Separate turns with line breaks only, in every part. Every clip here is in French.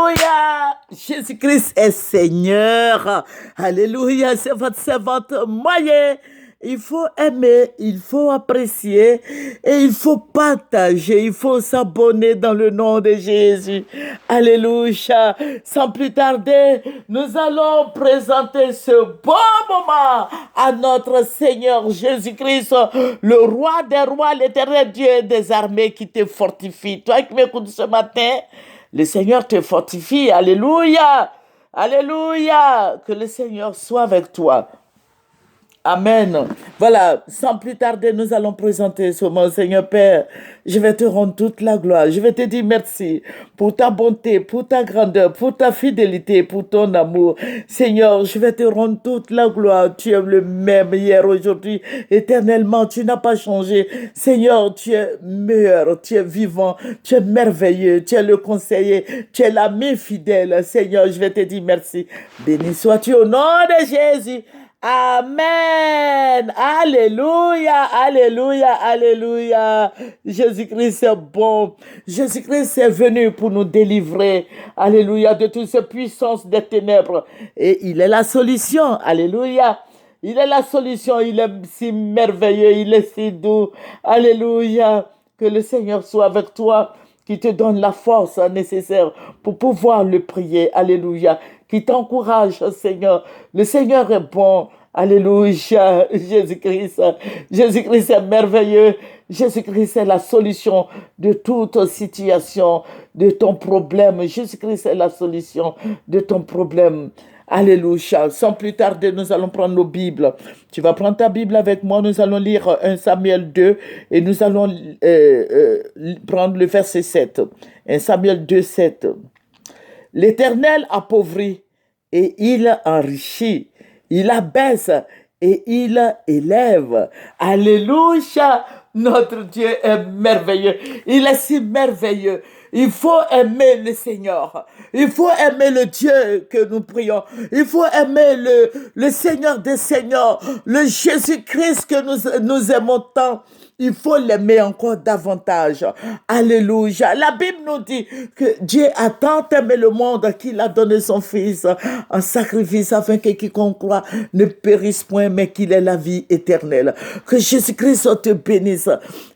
Alléluia. Jésus-Christ est Seigneur. Alléluia. C'est votre servante moyenne. Il faut aimer, il faut apprécier et il faut partager, il faut s'abonner dans le nom de Jésus. Alléluia. Sans plus tarder, nous allons présenter ce bon moment à notre Seigneur Jésus-Christ, le roi des rois, l'éternel Dieu des armées qui te fortifie. Toi qui m'écoutes ce matin, le Seigneur te fortifie. Alléluia. Alléluia. Que le Seigneur soit avec toi. Amen. Voilà, sans plus tarder, nous allons présenter ce moment, Seigneur Père. Je vais te rendre toute la gloire. Je vais te dire merci pour ta bonté, pour ta grandeur, pour ta fidélité, pour ton amour. Seigneur, je vais te rendre toute la gloire. Tu es le même hier, aujourd'hui, éternellement. Tu n'as pas changé. Seigneur, tu es meilleur, tu es vivant, tu es merveilleux, tu es le conseiller, tu es l'ami fidèle. Seigneur, je vais te dire merci. Béni sois-tu au nom de Jésus. Amen. Alléluia, alléluia, alléluia. Jésus-Christ est bon. Jésus-Christ est venu pour nous délivrer. Alléluia, de toutes ces puissances des ténèbres. Et il est la solution. Alléluia. Il est la solution. Il est si merveilleux. Il est si doux. Alléluia. Que le Seigneur soit avec toi, qui te donne la force nécessaire pour pouvoir le prier. Alléluia. Qui t'encourage, Seigneur. Le Seigneur est bon. Alléluia. Jésus-Christ. Jésus-Christ est merveilleux. Jésus-Christ est la solution de toute situation, de ton problème. Jésus-Christ est la solution de ton problème. Alléluia. Sans plus tarder, nous allons prendre nos Bibles. Tu vas prendre ta Bible avec moi. Nous allons lire 1 Samuel 2 et nous allons prendre le verset 7. 1 Samuel 2, 7. L'Éternel appauvrit et il enrichit. Il abaisse et il élève. Alléluia. Notre Dieu est merveilleux. Il est si merveilleux. Il faut aimer le Seigneur. Il faut aimer le Dieu que nous prions. Il faut aimer le Seigneur des Seigneurs, le Jésus-Christ que nous aimons tant. Il faut l'aimer encore davantage. Alléluia. La Bible nous dit que Dieu a tant aimé le monde qu'il a donné son Fils en sacrifice afin que quiconque croit ne périsse point, mais qu'il ait la vie éternelle. Que Jésus-Christ te bénisse.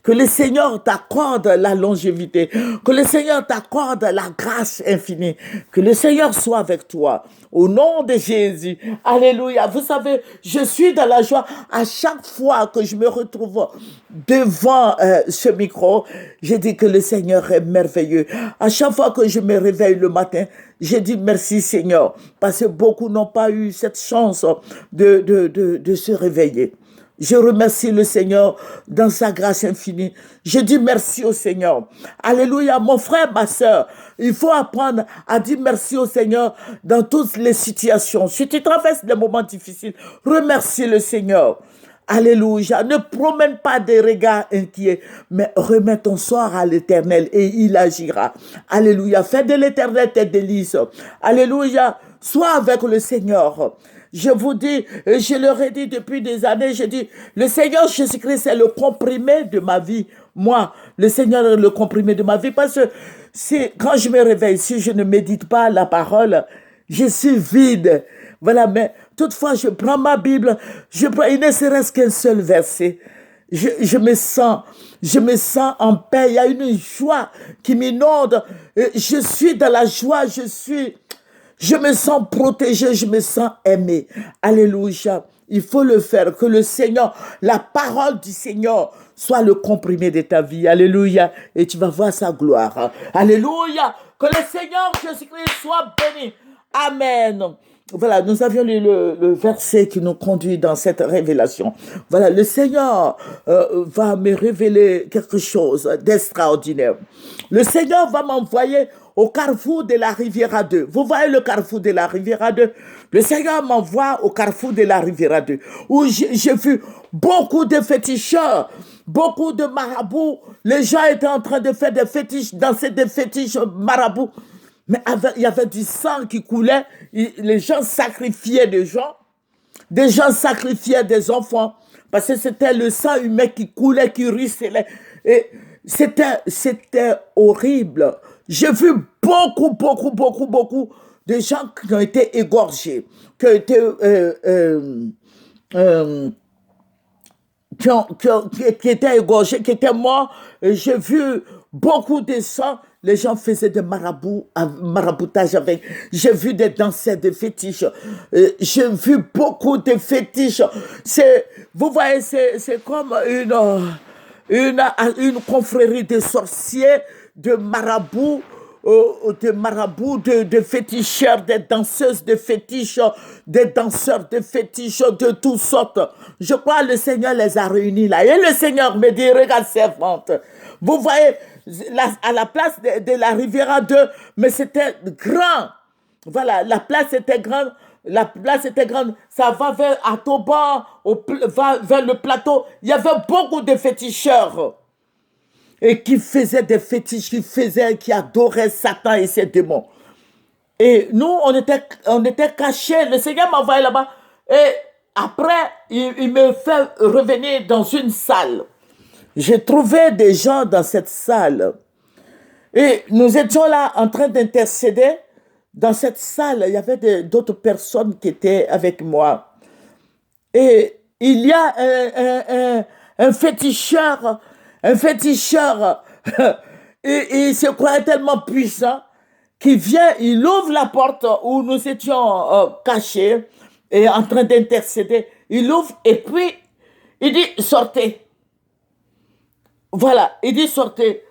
Que le Seigneur t'accorde la longévité. Que le Seigneur t'accorde la grâce infinie. Que le Seigneur soit avec toi. Au nom de Jésus. Alléluia. Vous savez, je suis dans la joie à chaque fois que je me retrouve devant ce micro. Je dis que le Seigneur est merveilleux. À chaque fois que je me réveille le matin, je dis merci Seigneur. Parce que beaucoup n'ont pas eu cette chance de se réveiller. Je remercie le Seigneur dans sa grâce infinie. Je dis merci au Seigneur. Alléluia. Mon frère, ma soeur, il faut apprendre à dire merci au Seigneur dans toutes les situations. Si tu traverses des moments difficiles, remercie le Seigneur. Alléluia. Ne promène pas des regards inquiets, mais remets ton sort à l'Éternel et il agira. Alléluia. Fais de l'Éternel tes délices. Alléluia. Sois avec le Seigneur. Je vous dis, je leur ai dit depuis des années, je dis, le Seigneur Jésus-Christ est le comprimé de ma vie. Moi, le Seigneur est le comprimé de ma vie parce que quand je me réveille, si je ne médite pas la parole, je suis vide. Voilà, mais toutefois, je prends ma Bible, il ne serait-ce qu'un seul verset. Je me sens en paix. Il y a une joie qui m'inonde. Je suis dans la joie, je me sens protégé, je me sens aimé. Alléluia. Il faut le faire, que le Seigneur, la parole du Seigneur soit le comprimé de ta vie. Alléluia. Et tu vas voir sa gloire. Alléluia. Que le Seigneur Jésus-Christ soit béni. Amen. Voilà, nous avions lu le verset qui nous conduit dans cette révélation. Voilà, le Seigneur va me révéler quelque chose d'extraordinaire. Le Seigneur va m'envoyer au carrefour de la Riviera 2. Vous voyez le carrefour de la Riviera 2? Le Seigneur m'envoie au carrefour de la Riviera 2, où j'ai vu beaucoup de féticheurs, beaucoup de marabouts. Les gens étaient en train de faire des fétiches, danser des fétiches marabouts. Mais il y avait du sang qui coulait. Les gens sacrifiaient des gens sacrifiaient des enfants. Parce que c'était le sang humain qui coulait, qui ruisselait. Et c'était horrible. J'ai vu beaucoup de gens qui ont été égorgés, qui ont été euh, qui étaient égorgés, qui étaient morts. J'ai vu beaucoup de sang. Les gens faisaient des maraboutage avec. J'ai vu des danseurs de fétiches. J'ai vu beaucoup de fétiches. Vous voyez, c'est comme une confrérie de sorciers, de marabouts, de féticheurs, des danseuses de fétiches, des danseurs de fétiches de toutes sortes. Je crois que le Seigneur les a réunis là. Et le Seigneur me dit, regarde servante, vous voyez, à la place de la Riviera 2, mais c'était grand. Voilà, la place était grande. La place était grande. Ça va vers Atoba, va vers le plateau. Il y avait beaucoup de féticheurs et qui faisaient des fétiches, qui adoraient Satan et ses démons. Et nous, on était cachés. Le Seigneur m'a envoyé là-bas. Et après, il me fait revenir dans une salle. J'ai trouvé des gens dans cette salle. Et nous étions là en train d'intercéder. Dans cette salle, il y avait d'autres personnes qui étaient avec moi. Et il y a un féticheur, et il se croyait tellement puissant qu'il vient, il ouvre la porte où nous étions cachés et en train d'intercéder. Il ouvre et puis il dit sortez. Voilà, il dit sortez.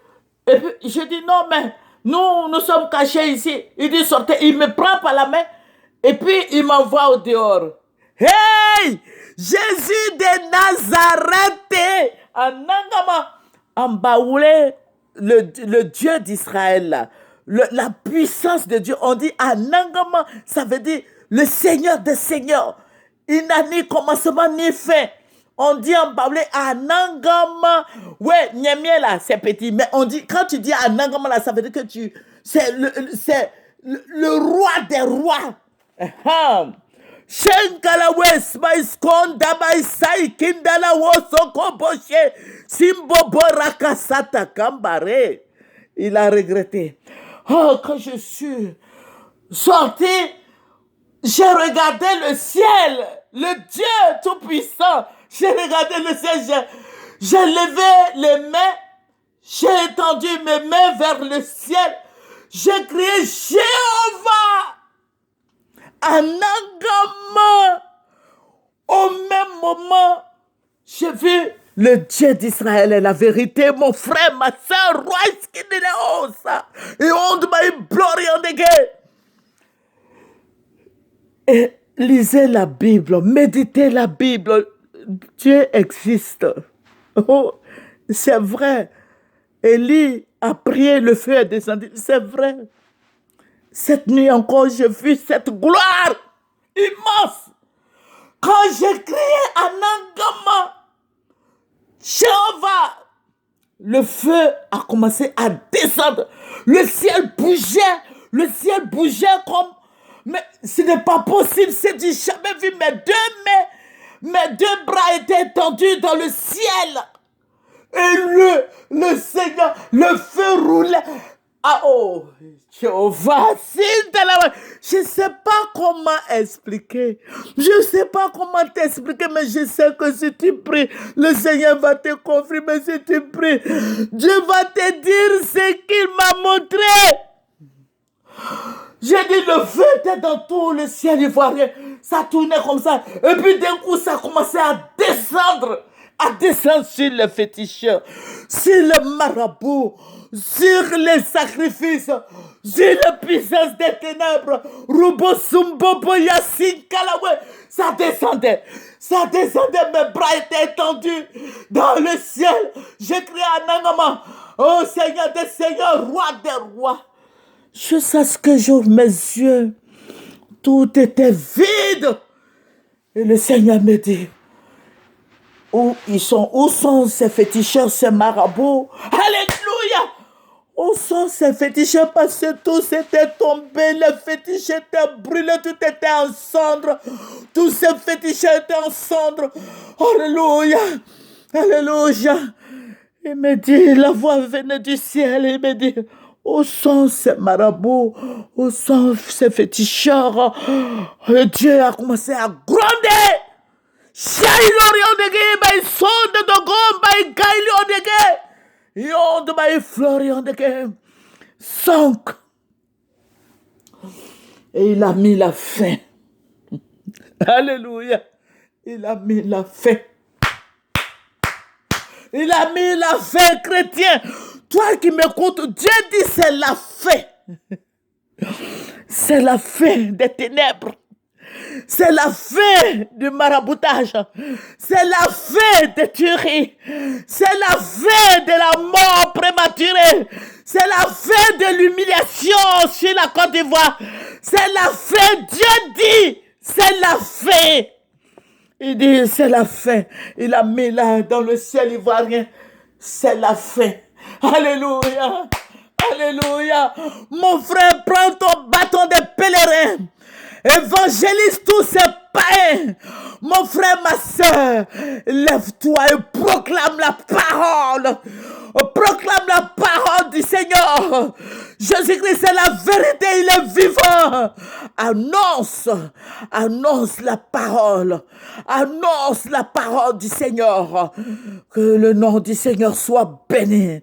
Et puis je dis non, mais nous sommes cachés ici. Il dit sortez. Il me prend par la main et puis il m'envoie au dehors. Hey! Jésus de Nazareth, en Nangama, en Baoulé, le Dieu d'Israël, la puissance de Dieu. On dit Anangama, ça veut dire le Seigneur des Seigneurs. Il n'a ni commencement ni fin. On dit en baoulé Anangama. Ouais, Niamie là, c'est petit. Mais on dit, quand tu dis Anangama là, ça veut dire que c'est le roi des rois. Shenkala wes maiskonda maisai kindala wosoko boshe simbobo rakasata kambare. Il a regretté. Oh, quand je suis sorti, j'ai regardé le ciel, le Dieu tout-puissant. J'ai regardé le ciel, j'ai levé les mains, j'ai étendu mes mains vers le ciel. J'ai crié Jéhovah. Anangama. Au même moment, j'ai vu le Dieu d'Israël est la vérité, mon frère, ma soeur, roi, et on m'a glory on the gate. Et lisez la Bible, méditez la Bible. Dieu existe. Oh, c'est vrai. Élie a prié, le feu est descendu. C'est vrai. Cette nuit encore, j'ai vu cette gloire immense. Quand j'ai crié Anangama, Jéhovah, le feu a commencé à descendre. Le ciel bougeait comme... Mais ce n'est pas possible, c'est du jamais vu. Mes deux bras étaient tendus dans le ciel. Et le Seigneur, le feu roulait. Ah oh, Jéhovah, je ne sais pas comment expliquer. Je ne sais pas comment t'expliquer, mais je sais que si tu pries, le Seigneur va te confirmer. Si tu pries, Dieu va te dire ce qu'il m'a montré. J'ai dit, le feu était dans tout le ciel ivoirien. Ça tournait comme ça. Et puis d'un coup, ça a commencé à descendre sur les féticheurs, sur les marabouts, sur les sacrifices, sur la puissance des ténèbres. Rubo Sumbobo Yassin Kalawe. Ça descendait, mes bras étaient étendus dans le ciel. J'ai crié à Nangama, oh Seigneur des Seigneurs, roi des rois. Je sais ce que j'ouvre mes yeux. Tout était vide. Et le Seigneur me dit, où sont ces féticheurs, ces marabouts? Alléluia! Où sont ces féticheurs? Parce que tous étaient tombés, les féticheurs étaient brûlés, tout était en cendres. Tous ces féticheurs étaient en cendres. Alléluia! Alléluia! Il me dit, la voix venait du ciel, il me dit, Où sont ces marabouts? Où sont ces féticheurs? Et Dieu a commencé à gronder. Shailori ondege, by sonde dogom, by gaili ondege. Yonde by flori ondege. 5. Et il a mis la fin. Alléluia. Il a mis la fin. Il a mis la fin, chrétien. Toi qui m'écoutes, Dieu dit c'est la fin. C'est la fin des ténèbres. C'est la fin du maraboutage. C'est la fin des tueries. C'est la fin de la mort prématurée. C'est la fin de l'humiliation sur la Côte d'Ivoire. C'est la fin. Dieu dit, c'est la fin. Il dit, c'est la fin. Il a mis là dans le ciel ivoirien. C'est la fin. Alléluia. Alléluia. Mon frère, prends ton bâton de pèlerin. Évangélise tous ces païens. Mon frère, ma soeur, lève-toi et proclame la parole. Proclame la parole du Seigneur. Jésus-Christ est la vérité, il est vivant. Annonce la parole. Annonce la parole du Seigneur. Que le nom du Seigneur soit béni.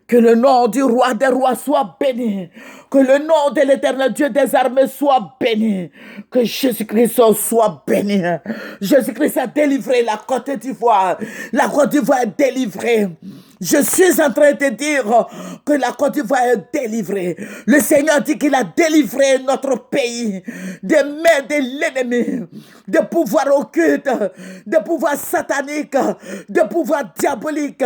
Que le nom du roi des rois soit béni. Que le nom de l'éternel Dieu des armées soit béni. Que Jésus-Christ soit béni. Jésus-Christ a délivré la Côte d'Ivoire. La Côte d'Ivoire est délivrée. Je suis en train de dire que la Côte d'Ivoire est délivrée. Le Seigneur dit qu'il a délivré notre pays des mains de l'ennemi, des pouvoirs occultes, des pouvoirs sataniques, des pouvoirs diaboliques,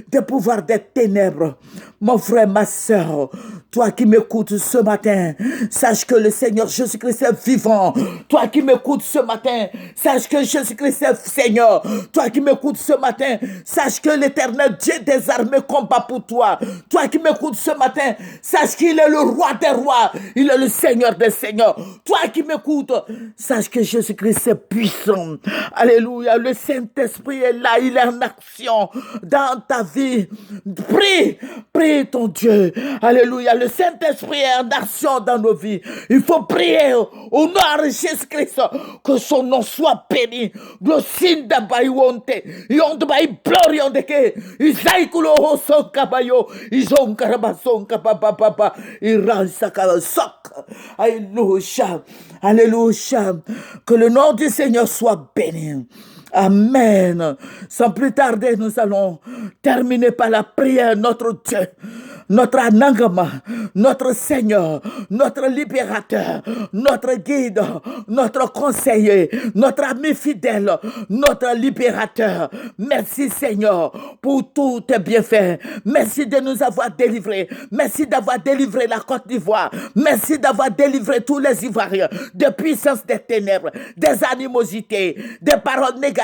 des pouvoirs des ténèbres. Mon frère, ma soeur, toi qui m'écoutes ce matin, sache que le Seigneur Jésus-Christ est vivant. Toi qui m'écoutes ce matin, sache que Jésus-Christ est Seigneur. Toi qui m'écoutes ce matin, sache que l'éternel Dieu des armées combat pour toi. Toi qui m'écoutes ce matin, sache qu'il est le roi des rois. Il est le Seigneur des seigneurs. Toi qui m'écoutes, sache que Jésus-Christ est puissant. Alléluia. Le Saint-Esprit est là. Il est en action dans ta vie. Prie ton Dieu. Alléluia. Le Saint-Esprit est en action dans nos vies. Il faut prier au nom de Jésus-Christ que son nom soit béni. Glosinda baïwonte. Yonde baï bloriondeke. Isaïkulo hoson kabayo. Ison karabason kabababa. Iransa kabasok. Alléluia. Alléluia. Que le nom du Seigneur soit béni. Amen. Sans plus tarder, nous allons terminer par la prière. Notre Dieu, notre Anangama, notre Seigneur, notre libérateur, notre guide, notre conseiller, notre ami fidèle, notre libérateur. Merci Seigneur pour tous tes bienfaits. Merci de nous avoir délivrés. Merci d'avoir délivré la Côte d'Ivoire. Merci d'avoir délivré tous les Ivoiriens des puissances des ténèbres, des animosités, des paroles négatives,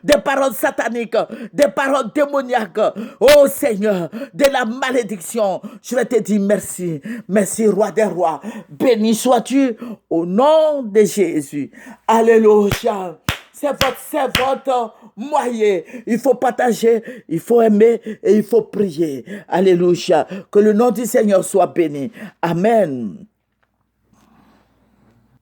des paroles sataniques, des paroles démoniaques. Oh Seigneur, de la malédiction. Je vais te dire merci. Merci, roi des rois. Béni sois-tu au nom de Jésus. Alléluia. C'est votre moyen. Il faut partager, il faut aimer et il faut prier. Alléluia. Que le nom du Seigneur soit béni. Amen.